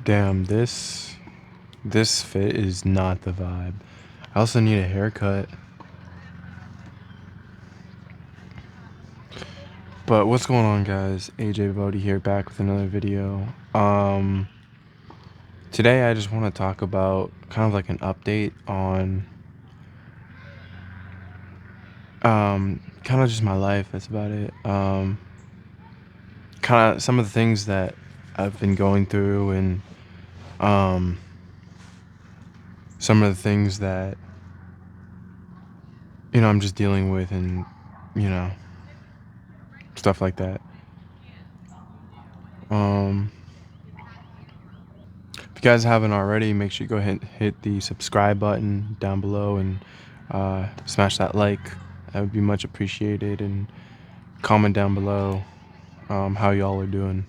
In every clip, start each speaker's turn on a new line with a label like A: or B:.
A: Damn, this fit is not the vibe. I also need a haircut. But what's going on, guys? AJ Vody here, back with another video. Today I just want to talk about kind of like an update on kind of just my life. That's about it. Kind of some of the things that I've been going through, and um some of the things that I'm just dealing with, and you know stuff like that. Um, if you guys haven't already, make sure you go ahead and hit the subscribe button down below and smash that like. That would be much appreciated. And comment down below how y'all are doing.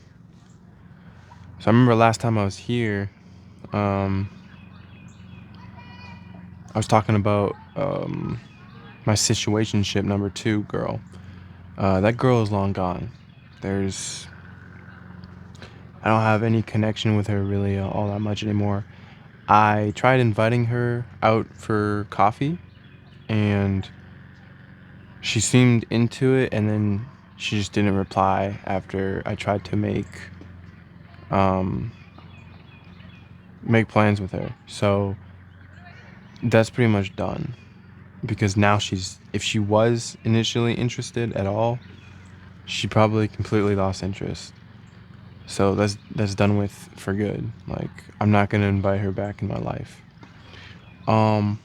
A: So I remember last time I was here, um, I was talking about my situationship number 2 girl. That girl is long gone. There's I don't have any connection with her really all that much anymore. I tried inviting her out for coffee, and she seemed into it, and then she just didn't reply after I tried to um, make plans with her. So that's pretty much done, because now if she was initially interested at all, she probably completely lost interest. So that's done with for good. Like, I'm not gonna invite her back in my life. Um,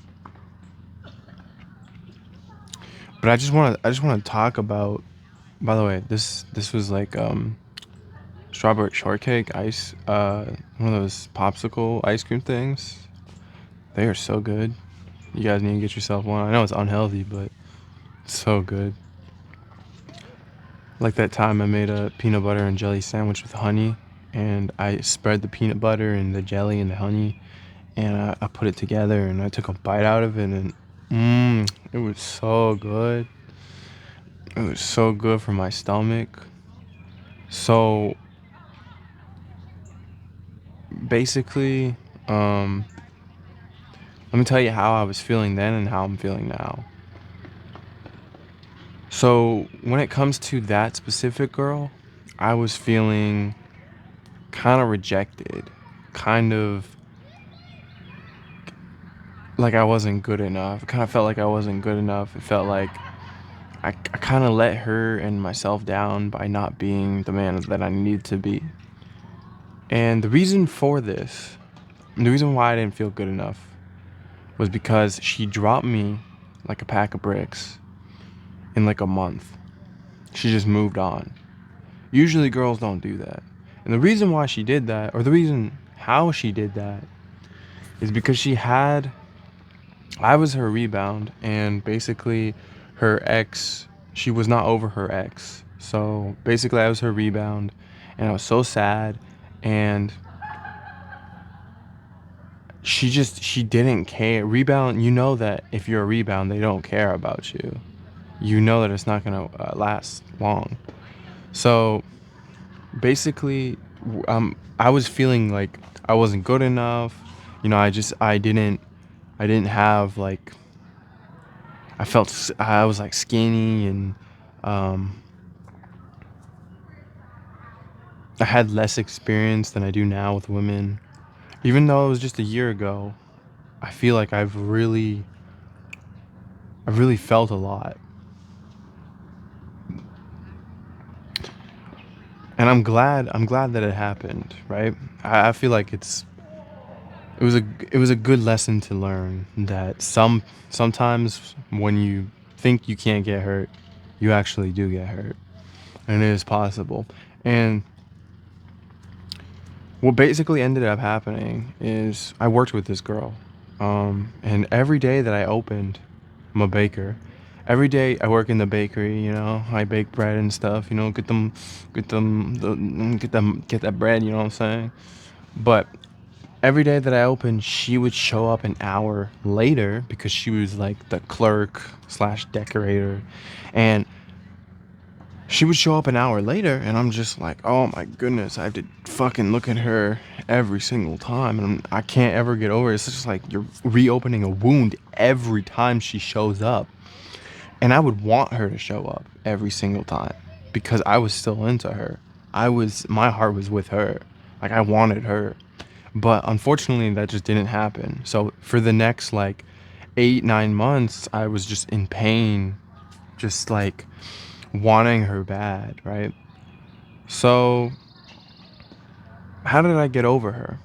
A: but I just want to talk about. By the way, this was like strawberry shortcake ice, one of those popsicle ice cream things. They are so good. You guys need to get yourself one. I know it's unhealthy, but it's so good. Like that time I made a peanut butter and jelly sandwich with honey, and I spread the peanut butter and the jelly and the honey, and I put it together, and I took a bite out of it, and it was so good. It was so good for my stomach. So basically, um, let me tell you how I was feeling then and how I'm feeling now. So when it comes to that specific girl, I was feeling kind of rejected, kind of like I wasn't good enough. It kind of felt like I wasn't good enough. It felt like I kind of let her and myself down by not being the man that I needed to be. And the reason for this, the reason why I didn't feel good enough, was because she dropped me like a pack of bricks in like a month. She just moved on. Usually girls don't do that. And the reason why she did that, or the reason how she did that, is because I was her rebound, and basically her ex, she was not over her ex. So basically I was her rebound, and I was so sad, and she didn't care. Rebound, you know that if you're a rebound, they don't care about you. You know that it's not going to last long. So basically, I was feeling like I wasn't good enough. I didn't have like, I was like skinny, and um, I had less experience than I do now with women. Even though it was just a year ago, I feel like I've really felt a lot, and I'm glad that it happened. Right? I feel like it was a good lesson to learn that sometimes when you think you can't get hurt, you actually do get hurt, and it is possible. And what basically ended up happening is I worked with this girl, and every day that I opened, I'm a baker. Every day I work in the bakery, I bake bread and stuff, get that bread, you know what I'm saying? But every day that I opened, she would show up an hour later because she was like the clerk slash decorator. And she would show up an hour later, and I'm just like, oh my goodness, I have to fucking look at her every single time, and I can't ever get over it. It's just like you're reopening a wound every time she shows up. And I would want her to show up every single time because I was still into her. My heart was with her. Like, I wanted her. But unfortunately, that just didn't happen. So for the next like 8, 9 months, I was just in pain, just like wanting her bad, right? So how did I get over her?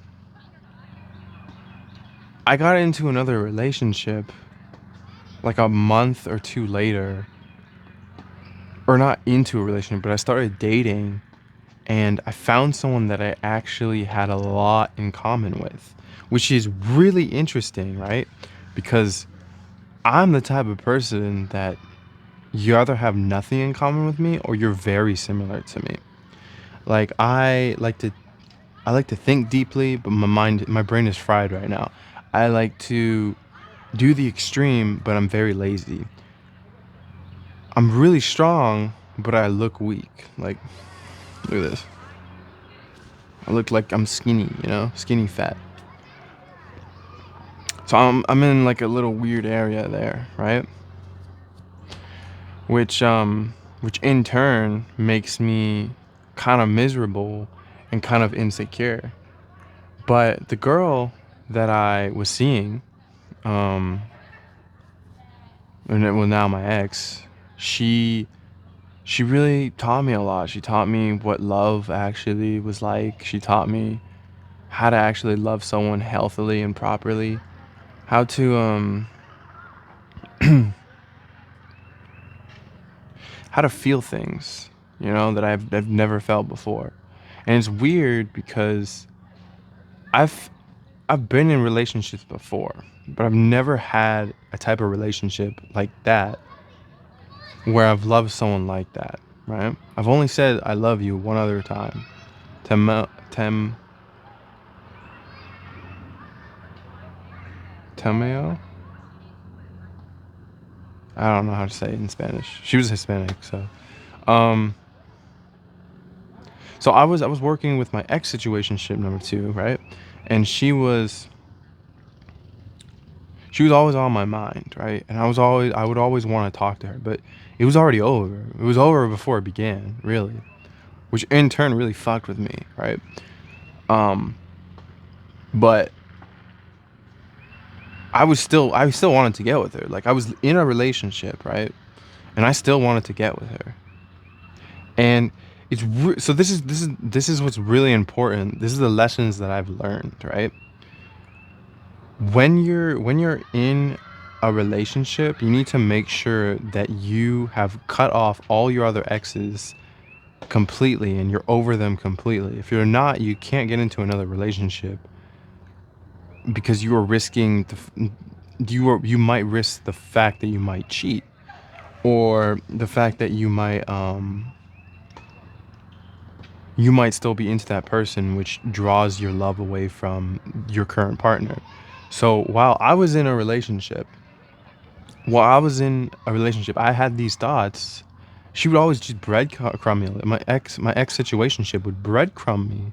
A: I got into another relationship like a month or two later, or not into a relationship, but I started dating, and I found someone that I actually had a lot in common with, which is really interesting, right? Because I'm the type of person that you either have nothing in common with me or you're very similar to me. Like, I like to think deeply, but my brain is fried right now. I like to do the extreme, but I'm very lazy. I'm really strong, but I look weak. Like, look at this. I look like I'm skinny, skinny fat. So I'm in like a little weird area there, right? Which which in turn makes me kind of miserable and kind of insecure. But the girl that I was seeing, um, and well now my ex, she she really taught me a lot. She taught me what love actually was like. She taught me how to actually love someone healthily and properly. How to how to feel things, that I've never felt before. And it's weird because I've I've been in relationships before, but I've never had a type of relationship like that where I've loved someone like that, right? I've only said I love you one other time. Tem Temeo? I don't know how to say it in Spanish. She was Hispanic, so um I was working with my ex situationship number 2, right? And she was always on my mind, right? And I would always want to talk to her, but it was already over. It was over before it began, really, which in turn really fucked with me, right? Um, but I still wanted to get with her. Like, I was in a relationship, right? And I still wanted to get with her. And so this is what's really important. This is the lessons that I've learned, right? When you're in a relationship, you need to make sure that you have cut off all your other exes completely and you're over them completely. If you're not, you can't get into another relationship because you are risking you might risk the fact that you might cheat, or the fact that you might still be into that person, which draws your love away from your current partner. So while I was in a relationship, I had these thoughts. She would always just breadcrumb me. My ex situationship would breadcrumb me,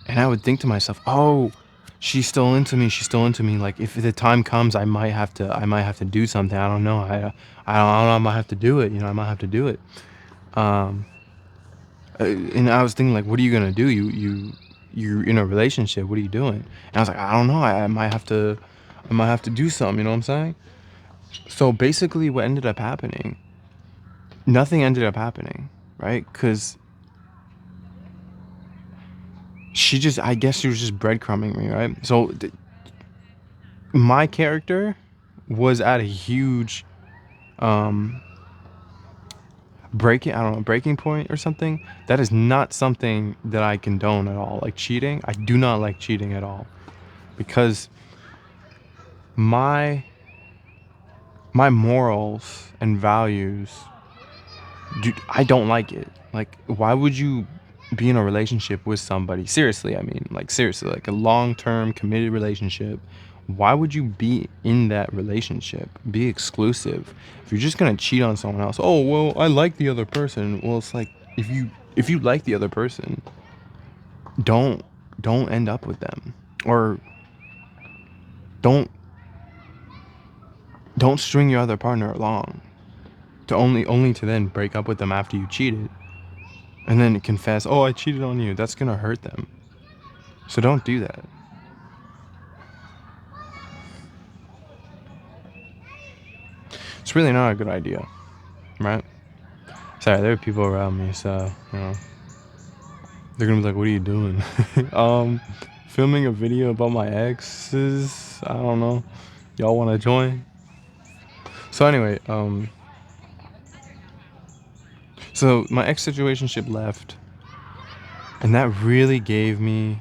A: and I would think to myself, "Oh, she's still into me. She's still into me. Like, if the time comes, I might have to do something. I don't know. I don't know. I might have to do it. I might have to do it." Um, and I was thinking, like, what are you gonna do? You're in a relationship. What are you doing? And I was like, I don't know. I might have to do something. You know what I'm saying? So basically, what ended up happening, nothing ended up happening, right? Because I guess she was just breadcrumbing me, right? So my character was at a huge um, I don't know, breaking point or something. That is not something that I condone at all. Like, cheating, I do not like cheating at all, because my my morals and values, dude, I don't like it. Like, why would you be in a relationship with somebody? Seriously, I mean, like, seriously, like a long term committed relationship Why would you be in that relationship? Be exclusive. If you're just gonna cheat on someone else, oh well, I like the other person. Well, it's like if you like the other person, don't don't end up with them, or don't don't string your other partner along to only to then break up with them after you cheated and then confess, oh, I cheated on you. That's gonna hurt them. So don't do that. It's really not a good idea, right? Sorry, there are people around me, so they're gonna be like, "What are you doing?" um, Filming a video about my exes. I don't know. Y'all want to join? So anyway, so my ex situationship left, and that really gave me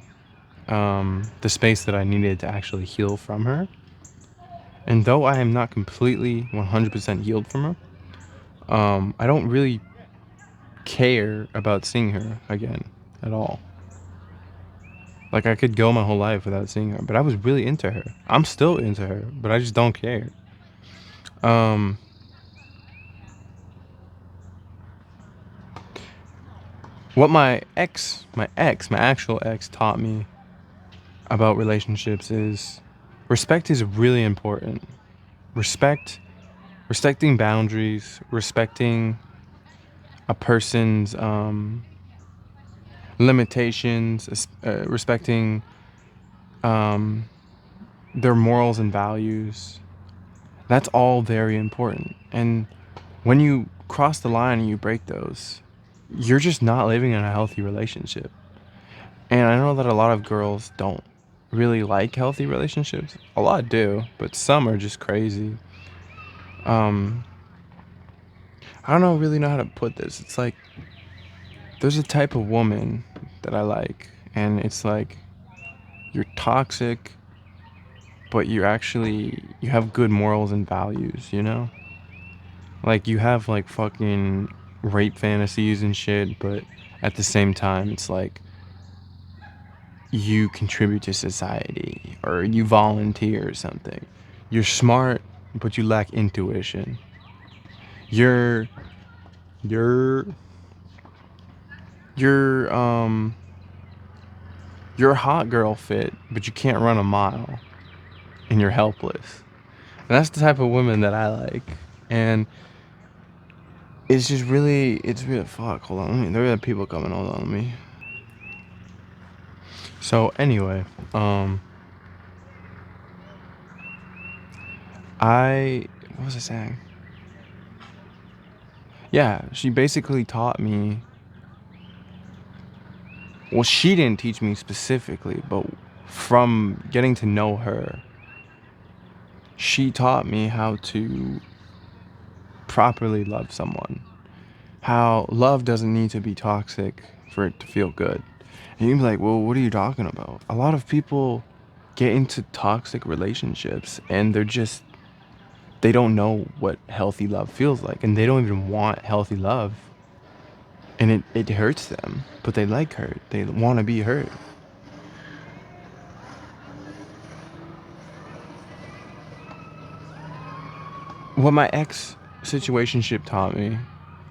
A: the space that I needed to actually heal from her. And though I am not completely 100% healed from her, I don't really care about seeing her again at all. Like, I could go my whole life without seeing her, but I was really into her. I'm still into her, but I just don't care. Um, what my actual ex taught me about relationships is respect is really important. Respect, respecting boundaries, respecting a person's limitations, respecting um, their morals and values. That's all very important. And when you cross the line and you break those, you're just not living in a healthy relationship. And I know that a lot of girls don't really like healthy relationships. A lot do, but some are just crazy. Um, I don't know really know how to put this. It's like there's a type of woman that I like, and it's like you're toxic, but you have good morals and values, you know? Like you have like fucking rape fantasies and shit, but at the same time it's like you contribute to society or you volunteer or something. You're smart, but you lack intuition. You're you're you're you're a hot girl fit, but you can't run a mile and you're helpless. And that's the type of woman that I like. And it's really fuck, hold on. There are people coming, hold on me. So anyway, um I what was I saying? Yeah, she basically taught me. Well, she didn't teach me specifically, but from getting to know her, she taught me how to properly love someone. How love doesn't need to be toxic for it to feel good. And you'd be like, well, what are you talking about? A lot of people get into toxic relationships and they don't know what healthy love feels like. And they don't even want healthy love. And it hurts them, but they like hurt. They want to be hurt. What my ex situationship taught me,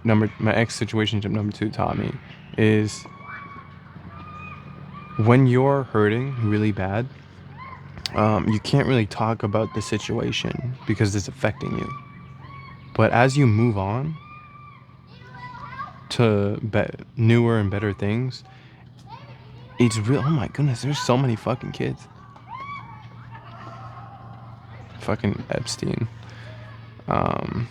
A: my ex situationship number two taught me, is when you're hurting really bad, you can't really talk about the situation because it's affecting you. But as you move on to newer and better things, it's real. Oh my goodness, there's so many fucking kids. Fucking Epstein. Um,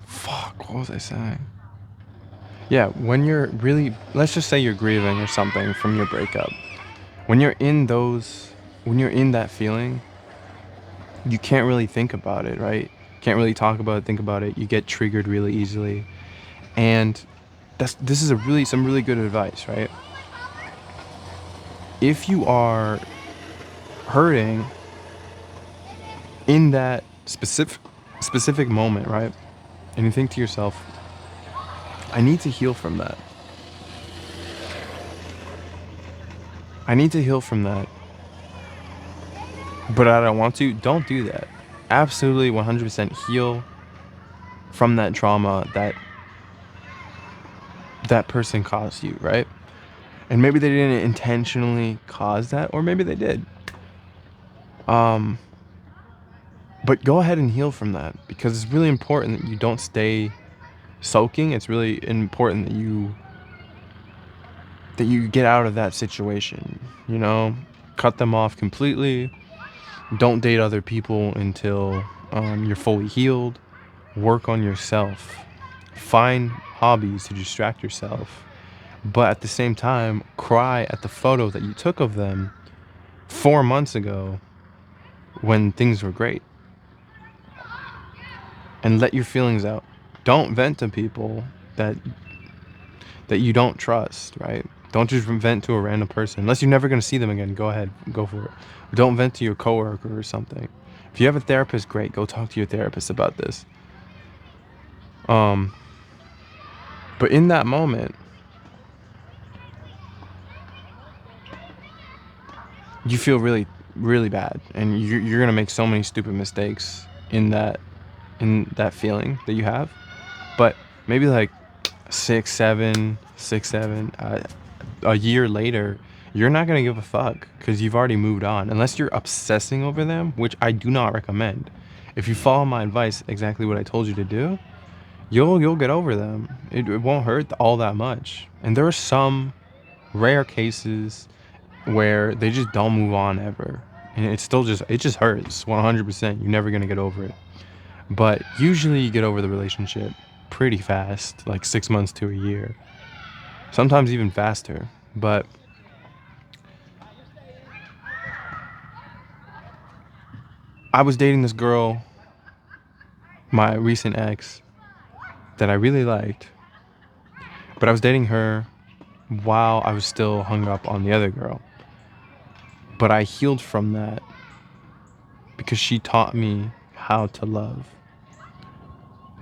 A: Fuck, what was I saying? Yeah, when you're really, let's just say you're grieving or something from your breakup. When you're in those, when you're in that feeling, you can't really think about it, right? Can't really talk about it, think about it. You get triggered really easily. And this is some really good advice, right? If you are hurting in that specific moment, right? And you think to yourself, I need to heal from that. I need to heal from that, but I don't want to. Don't do that. Absolutely 100% heal from that trauma that that person caused you, right? And maybe they didn't intentionally cause that, or maybe they did. Um, but go ahead and heal from that, because it's really important that you don't stay soaking. It's really important that you get out of that situation. You know, cut them off completely. Don't date other people until you're fully healed. Work on yourself. Find hobbies to distract yourself. But at the same time, cry at the photo that you took of them 4 months ago when things were great, and let your feelings out. Don't vent to people that you don't trust, right? Don't just vent to a random person. Unless you're never going to see them again, go ahead, go for it. But don't vent to your coworker or something. If you have a therapist, great, go talk to your therapist about this. Um, but in that moment, you feel really, really bad, and you're going to make so many stupid mistakes in that feeling that you have. But maybe like 6, 7, a year later, you're not going to give a fuck because you've already moved on. Unless you're obsessing over them, which I do not recommend. If you follow my advice, exactly what I told you to do, you'll get over them. It won't hurt all that much. And there are some rare cases where they just don't move on ever. And it just hurts 100%. You're never going to get over it. But usually you get over the relationship pretty fast, like 6 months to a year. Sometimes even faster. But I was dating this girl, my recent ex, that I really liked. But I was dating her while I was still hung up on the other girl. But I healed from that because she taught me how to love.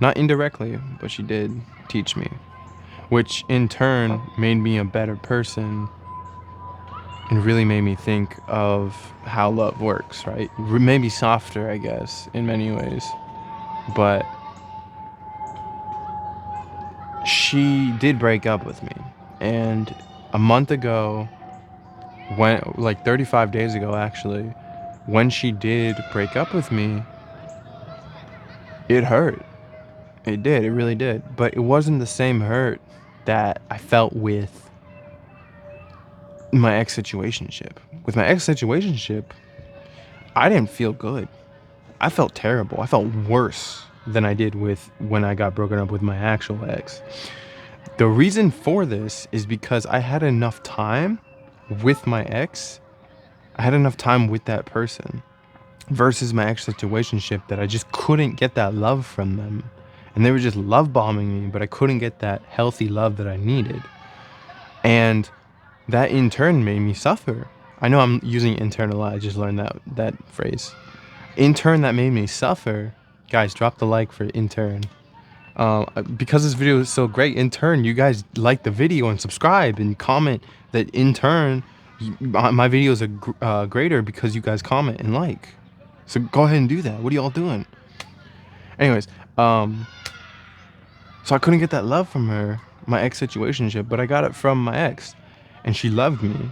A: Not indirectly, but she did teach me. Which in turn made me a better person and really made me think of how love works, right? Maybe softer, I guess, in many ways. But she did break up with me. And a month ago, when like 35 days ago actually, when she did break up with me, it hurt. It did, it really did. But it wasn't the same hurt that I felt with my ex situationship. With my ex situationship, I didn't feel good. I felt terrible. I felt worse than I did with when I got broken up with my actual ex. The reason for this is because I had enough time with my ex. I had enough time with that person versus my ex situationship that I just couldn't get that love from them. And they were just love bombing me, but I couldn't get that healthy love that I needed. And that in turn made me suffer. I know I'm using internalize, I just learned that phrase. In turn, that made me suffer. Guys, drop the like for intern. Because this video is so great, in turn, you guys like the video and subscribe and comment that in turn, my videos are greater because you guys comment and like. So go ahead and do that. What are y'all doing? Anyways, so I couldn't get that love from her, my ex situationship, but I got it from my ex, and she loved me,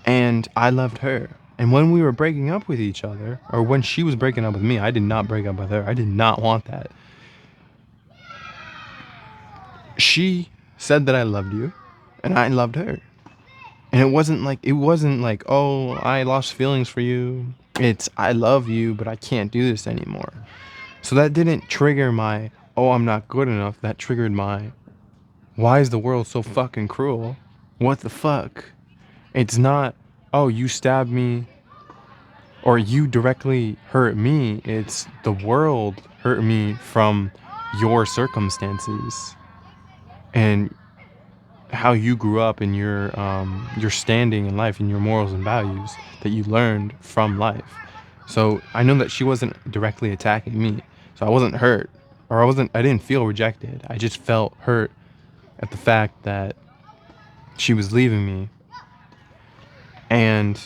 A: and I loved her. And when we were breaking up with each other, or when she was breaking up with me, I did not break up with her. I did not want that. She said that I loved you, and I loved her. And it wasn't like, oh, I lost feelings for you. It's I love you, but I can't do this anymore. So that didn't trigger my, oh, I'm not good enough. That triggered my, why is the world so fucking cruel? What the fuck? It's not, oh, you stabbed me or you directly hurt me. It's the world hurt me from your circumstances and how you grew up and your standing in life and your morals and values that you learned from life. So I know that she wasn't directly attacking me. So I wasn't hurt, or I didn't feel rejected. I just felt hurt at the fact that she was leaving me And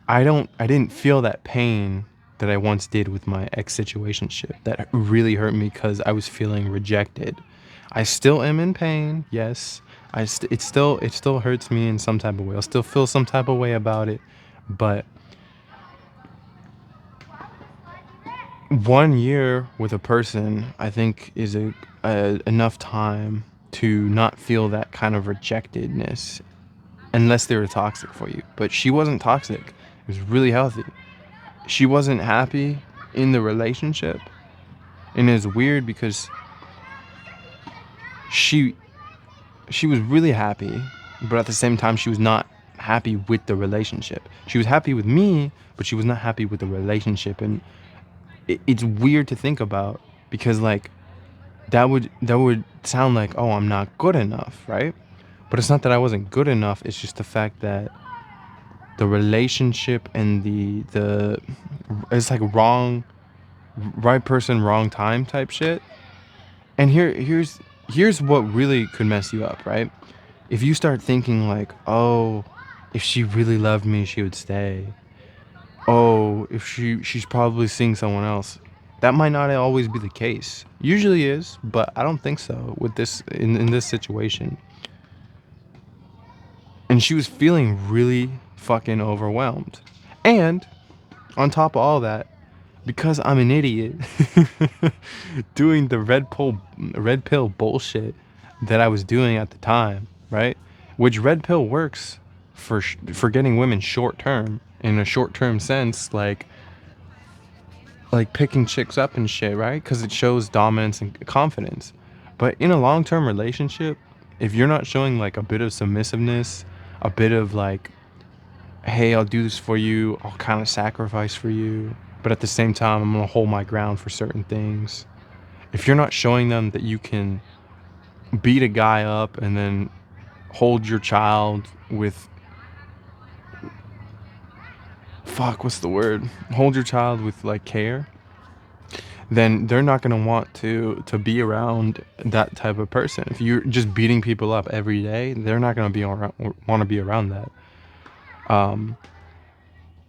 A: I didn't feel that pain that I once did with my ex situationship that really hurt me because I was feeling rejected. I still am in pain, yes. It still hurts me in some type of way. I'll still feel some type of way about it, but 1 year with a person, I think, is a enough time to not feel that kind of rejectedness unless they were toxic for you. But she wasn't toxic. It was really healthy. She wasn't happy in the relationship, and it's weird because she she was really happy, but at the same time she was not happy with the relationship. She was happy with me, but she was not happy with the relationship, and it's weird to think about because like that would sound like, oh, I'm not good enough, right? But it's not that I wasn't good enough. It's just the fact that the relationship and the it's like wrong, right person, wrong time type shit. And here's what really could mess you up, right? If you start thinking like, oh, if she really loved me, she would stay. Oh, if she's probably seeing someone else. That might not always be the case. Usually is, but I don't think so with this in this situation. And she was feeling really fucking overwhelmed. And on top of all that, because I'm an idiot doing the red pill bullshit that I was doing at the time, right? Which red pill works for getting women short term in a short term sense, like picking chicks up and shit, right? Because it shows dominance and confidence. But in a long term relationship, if you're not showing like a bit of submissiveness, a bit of like, hey, I'll do this for you, I'll kind of sacrifice for you, but at the same time, I'm gonna hold my ground for certain things. If you're not showing them that you can beat a guy up and then hold your child with, fuck, what's the word? Hold your child with like care, then they're not going to want to be around that type of person. If you're just beating people up every day, they're not going to be around, want to be around that. Um,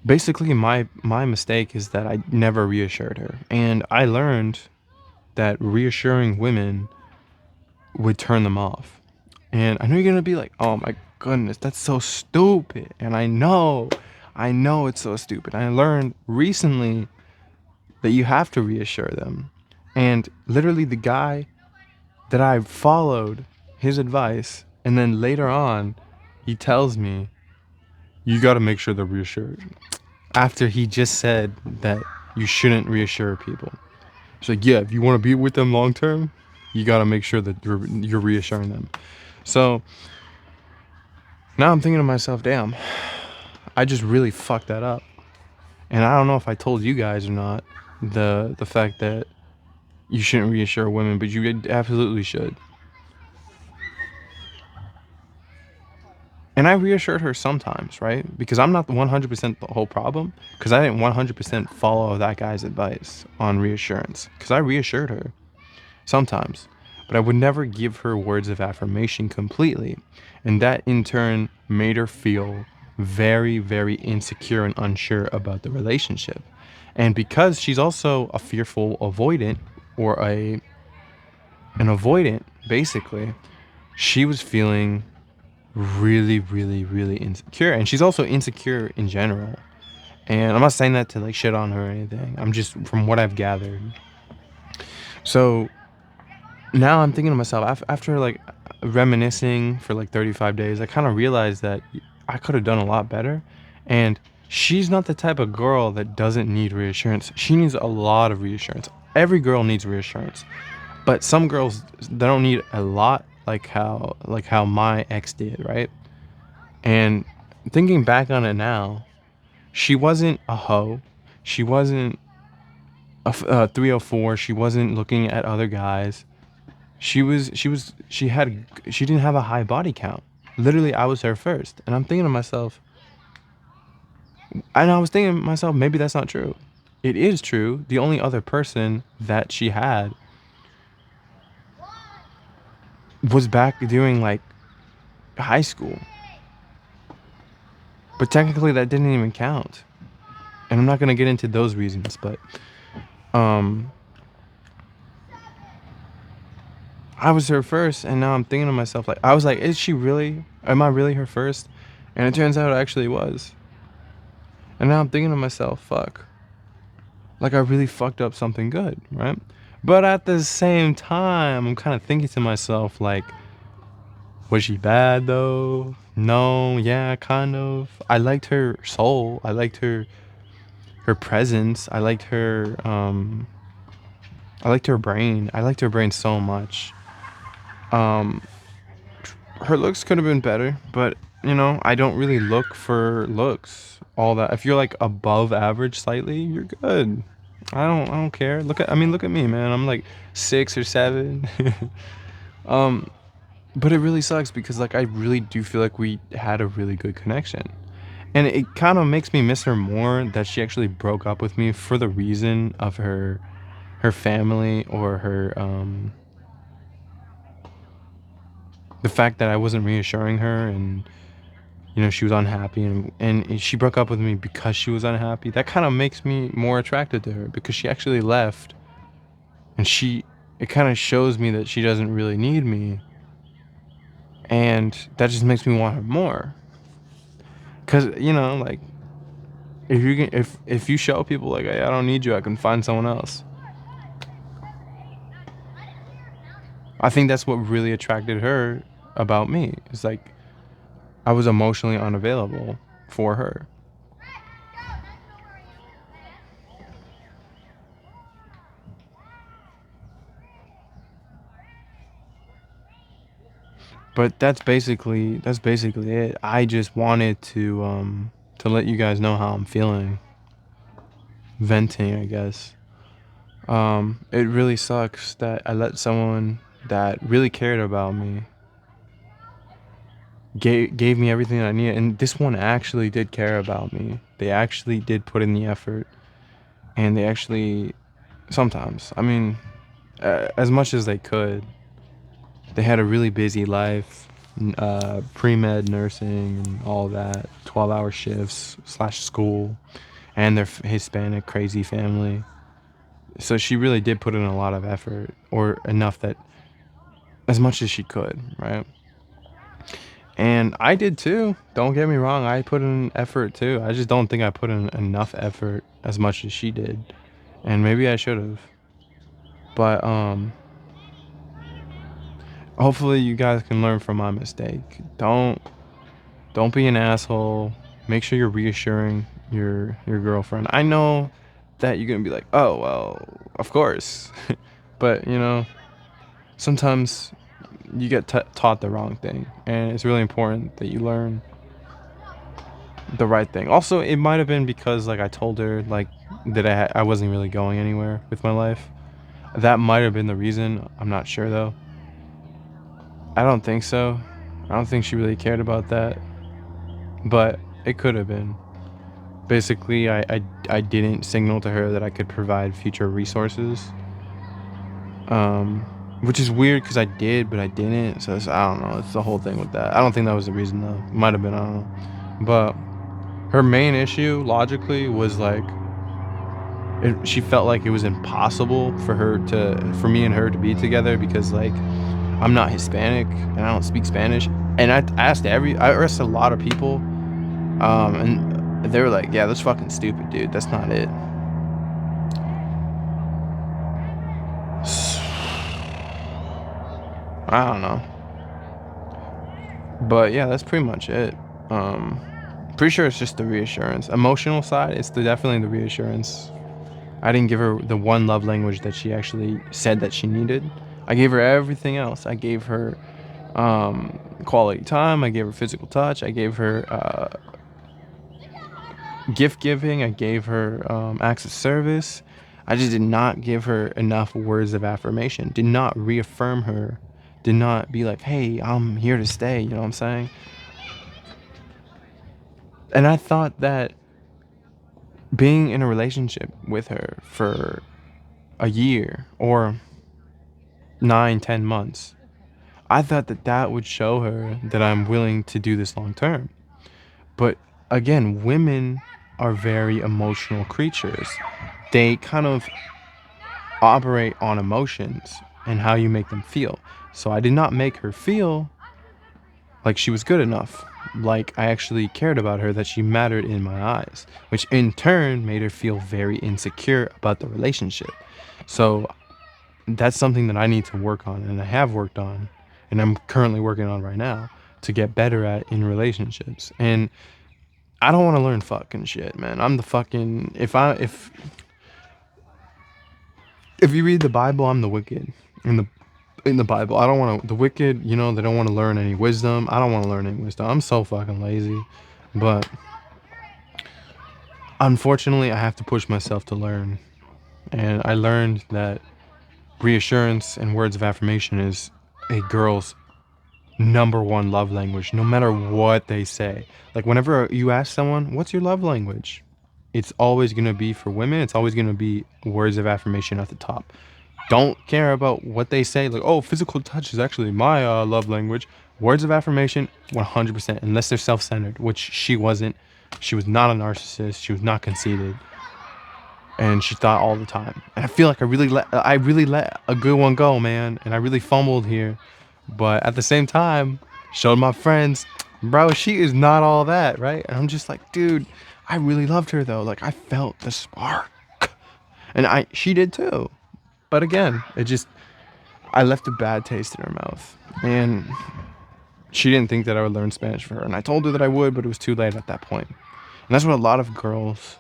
A: Basically, my mistake is that I never reassured her, and I learned that reassuring women would turn them off. And I know you're gonna be like, "Oh my goodness, that's so stupid," and I know it's so stupid. I learned recently that you have to reassure them, and literally the guy that I followed his advice, and then later on, he tells me, you got to make sure they're reassured. After he just said that you shouldn't reassure people. He's like, yeah, if you want to be with them long term, you got to make sure that you're reassuring them. So now I'm thinking to myself, damn, I just really fucked that up. And I don't know if I told you guys or not the fact that you shouldn't reassure women, but you absolutely should. And I reassured her sometimes, right? Because I'm not 100% the whole problem. Because I didn't 100% follow that guy's advice on reassurance. Because I reassured her sometimes. But I would never give her words of affirmation completely. And that in turn made her feel very, very insecure and unsure about the relationship. And because she's also a fearful avoidant or an avoidant, basically, she was feeling really, really, really insecure. And she's also insecure in general. And I'm not saying that to like shit on her or anything. I'm just from what I've gathered. So now I'm thinking to myself, after like reminiscing for like 35 days, I kind of realized that I could have done a lot better. And she's not the type of girl that doesn't need reassurance. She needs a lot of reassurance. Every girl needs reassurance. But some girls, they don't need a lot, like how my ex did, right? And thinking back on it now, she wasn't a hoe. She wasn't a 304. She wasn't looking at other guys. She didn't have a high body count. Literally, I was her first. And I'm thinking to myself, and I was thinking to myself, maybe that's not true. It is true. The only other person that she had was back during like high school. But technically that didn't even count. And I'm not gonna get into those reasons, but um I was her first, and now I'm thinking to myself, like, I was like, is she really? Am I really her first? And it turns out it actually was. And now I'm thinking to myself, fuck, like I really fucked up something good, right? But at the same time, I'm kind of thinking to myself, like, was she bad though? No, yeah, kind of. I liked her soul. I liked her presence. I liked her brain. I liked her brain so much. Um, her looks could have been better, but I don't really look for looks all that. If you're like above average slightly, you're good. I don't care. Look at me, man. I'm like 6 or 7. um, but it really sucks because like I really do feel like we had a really good connection. And it kind of makes me miss her more that she actually broke up with me for the reason of her family, or her the fact that I wasn't reassuring her, and she was unhappy, and she broke up with me because she was unhappy. That kind of makes me more attracted to her because she actually left, and it kind of shows me that she doesn't really need me, and that just makes me want her more. Cuz like, if you show people like, hey, I don't need you, I can find someone else. I think that's what really attracted her about me. It's like I was emotionally unavailable for her. But that's basically it. I just wanted to let you guys know how I'm feeling. Venting, I guess. It really sucks that I let someone that really cared about me gave me everything I needed, and this one actually did care about me. They actually did put in the effort, and they actually sometimes, as much as they could. They had a really busy life, pre-med nursing and all that, 12-hour shifts slash school, and their Hispanic crazy family. So she really did put in a lot of effort, or enough that, as much as she could, right? And I did too. Don't get me wrong. I put in effort too. I just don't think I put in enough effort as much as she did. And maybe I should have. But hopefully you guys can learn from my mistake. Don't be an asshole. Make sure you're reassuring your girlfriend. I know that you're gonna be like, oh well, of course, but sometimes you get taught the wrong thing, and it's really important that you learn the right thing. Also, it might have been because like I told her like that I wasn't really going anywhere with my life. That might have been the reason. I'm not sure though. I don't think so. I don't think she really cared about that, but it could have been. Basically, I didn't signal to her that I could provide future resources, um, which is weird because I did, but I didn't. So I don't know. It's the whole thing with that. I don't think that was the reason though. Might have been. I don't know. But her main issue, logically, was like she felt like it was impossible for me and her to be together because like I'm not Hispanic and I don't speak Spanish. And I asked a lot of people, and they were like, "Yeah, that's fucking stupid, dude. That's not it." I don't know. But yeah, that's pretty much it. Um, Pretty sure it's just the reassurance. Emotional side, it's definitely the reassurance. I didn't give her the one love language that she actually said that she needed. I gave her everything else. I gave her quality time. I gave her physical touch. I gave her gift giving. I gave her acts of service. I just did not give her enough words of affirmation. Did not reaffirm her. Did not be like, hey, I'm here to stay. You know what I'm saying? And I thought that being in a relationship with her for a year or 9, 10 months, I thought that would show her that I'm willing to do this long term. But again, women are very emotional creatures. They kind of operate on emotions and how you make them feel. So I did not make her feel like she was good enough, like I actually cared about her, that she mattered in my eyes, which in turn made her feel very insecure about the relationship. So that's something that I need to work on, and I have worked on, and I'm currently working on right now to get better at in relationships. And I don't want to learn fucking shit, man. I'm the fucking if you read the Bible, I'm the wicked in the Bible. I don't want to the wicked, you know, they don't want to learn any wisdom. I don't want to learn any wisdom. I'm so fucking lazy. But unfortunately, I have to push myself to learn. And I learned that reassurance and words of affirmation is a girl's number one love language, no matter what they say. Like, whenever you ask someone, what's your love language? It's always going to be, for women, it's always going to be words of affirmation at the top. Don't care about what they say. Like, oh, physical touch is actually my love language. Words of affirmation, 100%, unless they're self-centered, which she wasn't. She was not a narcissist. She was not conceited, and she thought all the time. And I feel like I really let a good one go, man. And I really fumbled here, but at the same time, showed my friends, bro, she is not all that, right? And I'm just like, dude, I really loved her though. Like, I felt the spark, and she did too. But again, I left a bad taste in her mouth, and she didn't think that I would learn Spanish for her. And I told her that I would, but it was too late at that point. And that's what a lot of girls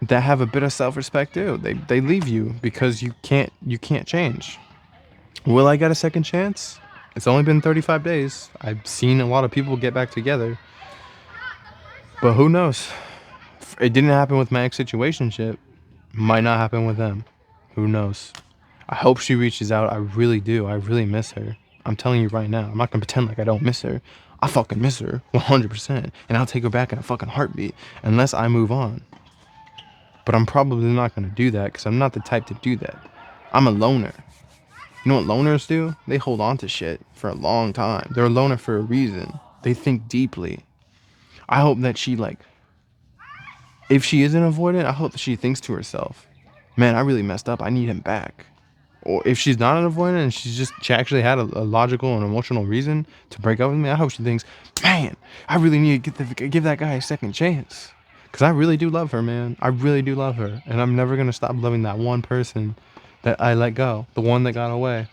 A: that have a bit of self-respect do. They leave you because you can't change. Will I get a second chance? It's only been 35 days. I've seen a lot of people get back together, but who knows? It didn't happen with my ex-situationship. Might not happen with them. Who knows? I hope she reaches out. I really do. I really miss her. I'm telling you right now. I'm not gonna pretend like I don't miss her. I fucking miss her 100%, and I'll take her back in a fucking heartbeat unless I move on. But I'm probably not gonna do that because I'm not the type to do that. I'm a loner. You know what loners do? They hold on to shit for a long time. They're a loner for a reason. They think deeply. I hope that she, like, if she isn't avoidant, I hope that she thinks to herself, man, I really messed up. I need him back. Or if she's not an avoidant and she actually had a logical and emotional reason to break up with me, I hope she thinks, man, I really need to give that guy a second chance. Because I really do love her, man. I really do love her. And I'm never going to stop loving that one person that I let go. The one that got away.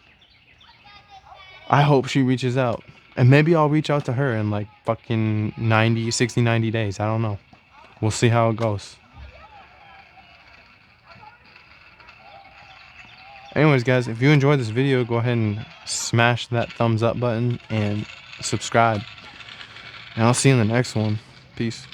A: I hope she reaches out. And maybe I'll reach out to her in like fucking 90 days. I don't know. We'll see how it goes. Anyways, guys, if you enjoyed this video, go ahead and smash that thumbs up button and subscribe. And I'll see you in the next one. Peace.